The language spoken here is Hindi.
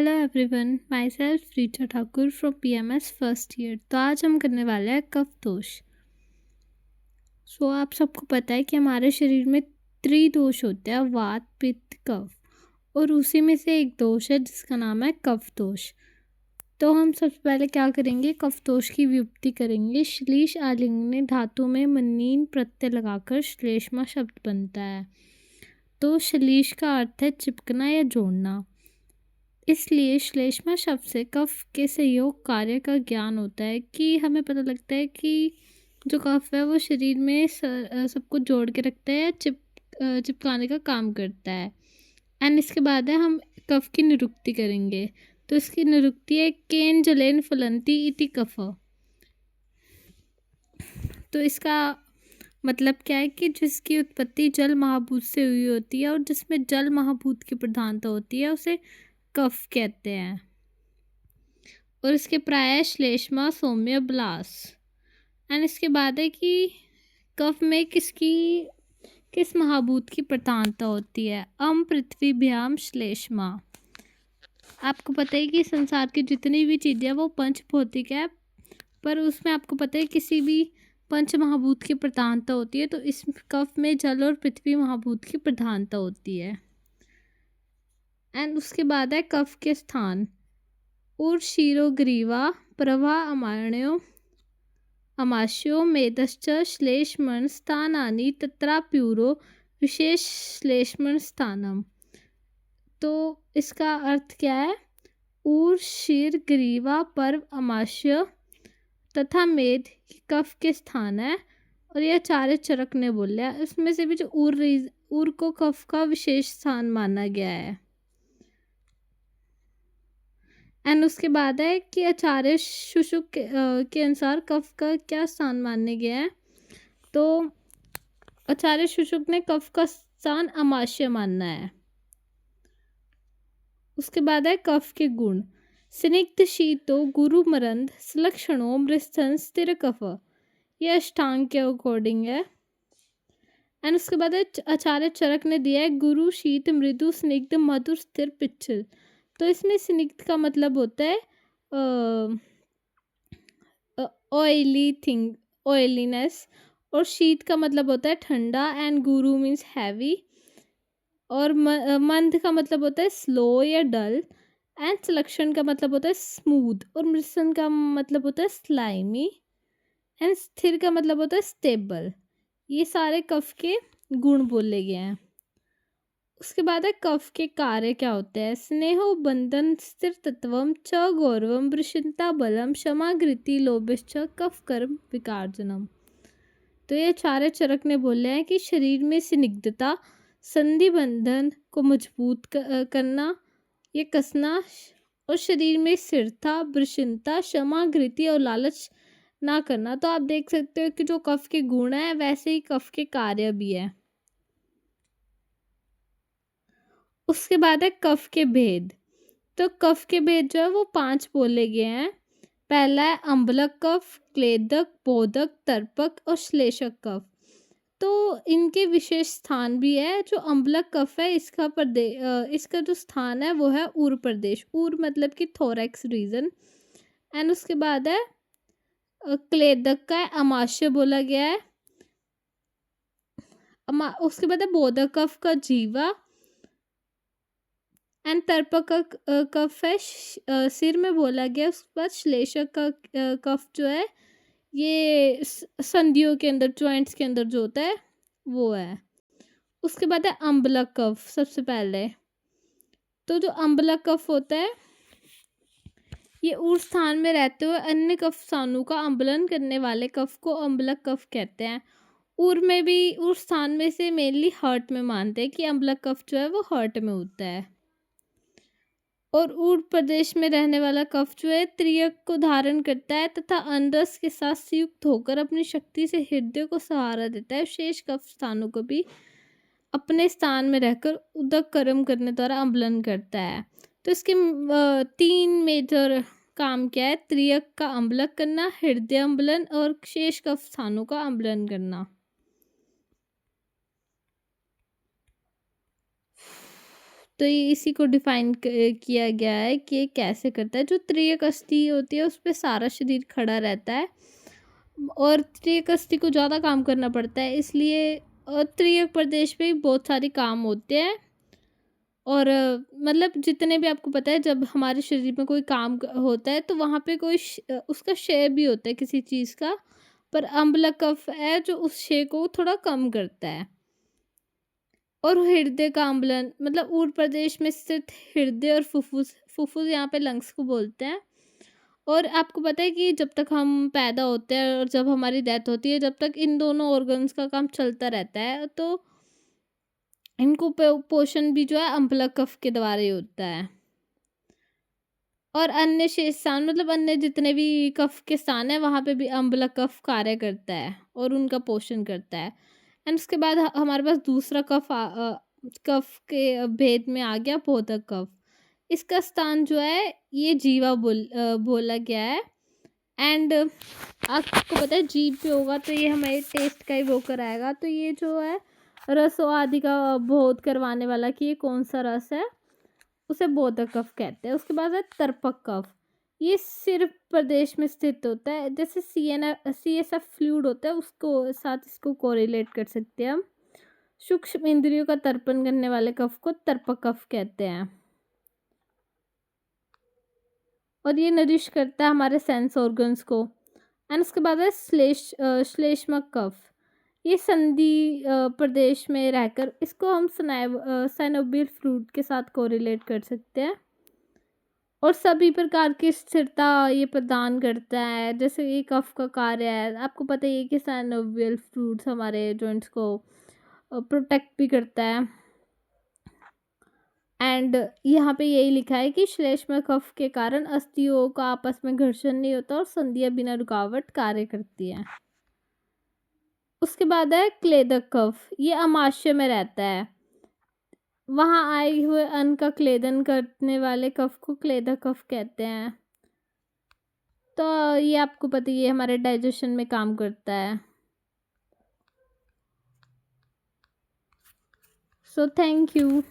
Hello everyone, my self Richa Thakur from PMS first year. तो आज हम करने वाले हैं कफ दोष। आप सबको पता है कि हमारे शरीर में त्रिदोष होते हैं, वात पित्त कफ, और उसी में से एक दोष है जिसका नाम है कफ दोष। तो हम सबसे पहले क्या करेंगे, कफ दोष की व्युत्पत्ति करेंगे। श्लेष आलिंगने धातु में मनीन प्रत्यय लगाकर श्लेष्मा शब्द बनता है। तो श्लेष का अर्थ है चिपकना या जोड़ना, इसलिए श्लेष्मा शब्द से कफ के सहयोग कार्य का ज्ञान होता है कि हमें पता लगता है कि जो कफ है वो शरीर में सबको जोड़ के रखता है, चिपकाने का काम करता है। एंड इसके बाद है हम कफ की निरुक्ति करेंगे। तो इसकी निरुक्ति है केन जलेन फुलंती इति कफ। तो इसका मतलब क्या है कि जिसकी उत्पत्ति जल महाभूत से हुई होती है और जिसमें जल महाभूत की प्रधानता होती है उसे कफ कहते हैं। और इसके प्राय श्लेष्मा सौम्य ब्लास। एंड इसके बाद है कि कफ में किस महाभूत की प्रधानता होती है। पृथ्वी भ्याम श्लेष्मा। आपको पता है कि संसार की जितनी भी चीज़ें वो पंच भौतिक है, पर उसमें आपको पता है किसी भी पंच महाभूत की प्रधानता होती है। तो इस कफ में जल और पृथ्वी महाभूत की प्रधानता होती है। एंड उसके बाद है कफ के स्थान। शीरोग्रीवा प्रभा अमाण्यो अमाश्यो मेदश्च श्लेष्मण स्थानानि तत्राप्यूरो विशेष श्लेष्मण स्थानम। तो इसका अर्थ क्या है, शीर ग्रीवा पर्व अमाश्य तथा मेद कफ के स्थान है। और यह चारे चरक ने बोला, उसमें से भी जो ऊर को कफ का विशेष स्थान माना गया है। एंड उसके बाद है कि आचार्य शुशुक के अनुसार कफ का क्या स्थान मानने गया है। तो आचार्य शुशुक ने कफ का स्थान अमाशय मानना है। उसके बाद है कफ के गुण। स्निग्ध शीतो गुरु मरंध सलक्षणों मृस्थन स्थिर कफ, यह अष्टांग के अकॉर्डिंग है। एंड उसके बाद है आचार्य चरक ने दिया है गुरु शीत मृदु स्निग्ध मधुर स्थिर पिच्छल। तो इसमें स्निग्ध का मतलब होता है ऑयली थिंग, ऑयलीनेस, और शीत का मतलब होता है ठंडा, एंड गुरु मीन्स हैवी, और मंद का मतलब होता है स्लो या डल, एंड सलेक्शन का मतलब होता है स्मूथ, और मृसन का मतलब होता है स्लाइमी, एंड स्थिर का मतलब होता है स्टेबल। ये सारे कफ के गुण बोले गए हैं। उसके बाद है कफ के कार्य क्या होते हैं। स्नेहो बंधन स्थिर तत्वम च गौरवम वृषिता बलम क्षमा घृति लोभिश्च कफ कर्म विकारजनम। तो ये चारे चरक ने बोले हैं कि शरीर में स्निग्धता, संधि बंधन को मजबूत करना, ये कसना, और शरीर में स्थिरता, वृषिता, क्षमा घृति और लालच ना करना। तो आप देख सकते हो कि जो कफ के गुण है वैसे ही कफ के कार्य भी है। उसके बाद है कफ के भेद। तो कफ के भेद जो है वो 5 बोले गए हैं। पहला है अम्बलक कफ, क्लेदक, बोधक, तर्पक और श्लेषक कफ। तो इनके विशेष स्थान भी है। जो अम्बलक कफ है इसका जो स्थान है वो है ऊर प्रदेश। ऊर मतलब कि थोरैक्स रीजन। एंड उसके बाद है क्लेदक का अमाशय बोला गया है। उसके बाद है बोधक कफ का जीवा, एंड तर्पक का कफ है सिर में बोला गया। उसके बाद श्लेषक का कफ जो है ये संधियों के अंदर, जॉइंट्स के अंदर जो होता है वो है। उसके बाद है अम्बलक कफ सबसे पहले। तो जो अम्बलक कफ होता है ये ऊर स्थान में रहते हुए अन्य कफ स्थानों का अम्बलन करने वाले कफ को अम्बलक कफ कहते हैं। उर स्थान में से मेनली हार्ट में मानते हैं कि अम्बलक कफ जो है वो हार्ट में होता है। और ऊर प्रदेश में रहने वाला कफ जो है त्रियक को धारण करता है तथा अनरस के साथ संयुक्त होकर अपनी शक्ति से हृदय को सहारा देता है। शेष कफ स्थानों को भी अपने स्थान में रहकर उदक कर्म करने द्वारा अम्बलन करता है। तो इसके 3 मेजर काम क्या है, त्रियक का अम्बलक करना, हृदय अम्बलन और शेष कफ स्थानों का अम्बलन करना। तो ये इसी को डिफाइन किया गया है कि ये कैसे करता है। जो तृतीयक अस्थि होती है उस पे सारा शरीर खड़ा रहता है और तृतीयक अस्थि को ज़्यादा काम करना पड़ता है, इसलिए तृतीयक प्रदेश में बहुत सारे काम होते हैं। और मतलब जितने भी आपको पता है, जब हमारे शरीर में कोई काम होता है तो वहाँ पे कोई उसका क्षय भी होता है किसी चीज़ का, पर अम्ल कफ है जो उस क्षय को थोड़ा कम करता है। और हृदय का आंदोलन मतलब ऊर्ध्व प्रदेश में स्थित हृदय और फुफ्फुस, फुफ्फुस यहाँ पे लंग्स को बोलते हैं। और आपको पता है कि जब तक हम पैदा होते हैं और जब हमारी डेथ होती है, जब तक इन दोनों ऑर्गन्स का काम चलता रहता है, तो इनको पोषण भी जो है अम्बलक कफ के द्वारा ही होता है। और अन्य शेष स्थान मतलब अन्य जितने भी कफ के स्थान है वहाँ पे भी अम्बलक कफ कार्य करता है और उनका पोषण करता है। एंड उसके बाद हमारे पास दूसरा कफ के भेद में आ गया बोधक कफ। इसका स्थान जो है ये जीवा बोला गया है। एंड आपको पता है जीभ पे होगा तो ये हमारे टेस्ट का ही वो कराएगा। तो ये जो है रसों आदि का बोध करवाने वाला कि ये कौन सा रस है, उसे बोधक कफ कहते हैं। उसके बाद है तर्पक कफ। ये सिर्फ प्रदेश में स्थित होता है। जैसे CSF फ्लूइड होता है उसको साथ इसको कोरिलेट कर सकते हैं हम। सूक्ष्म इंद्रियों का तर्पण करने वाले कफ को तर्पक कफ कहते हैं। और ये नरिश करता है हमारे सेंस ऑर्गन्स को। एंड उसके बाद है श्लेष्मक कफ। ये संधि प्रदेश में रहकर इसको हम साइनोबियल फ्लूइड के साथ कोरिलेट कर सकते हैं और सभी प्रकार की स्थिरता ये प्रदान करता है। जैसे ये कफ का कार्य है, आपको पता ही है कि साइनोवियल फ्लूइड्स हमारे जॉइंट्स को प्रोटेक्ट भी करता है। एंड यहाँ पे यही लिखा है कि श्लेष्म कफ के कारण अस्थियों का आपस में घर्षण नहीं होता और संधियाँ बिना रुकावट कार्य करती हैं। उसके बाद है क्लेदक कफ। ये अमाशय में रहता है। वहाँ आए हुए अन्न का क्लेदन करने वाले कफ को क्लेदक कफ कहते हैं। तो ये आपको पता ही है हमारे डाइजेशन में काम करता है। So thank you.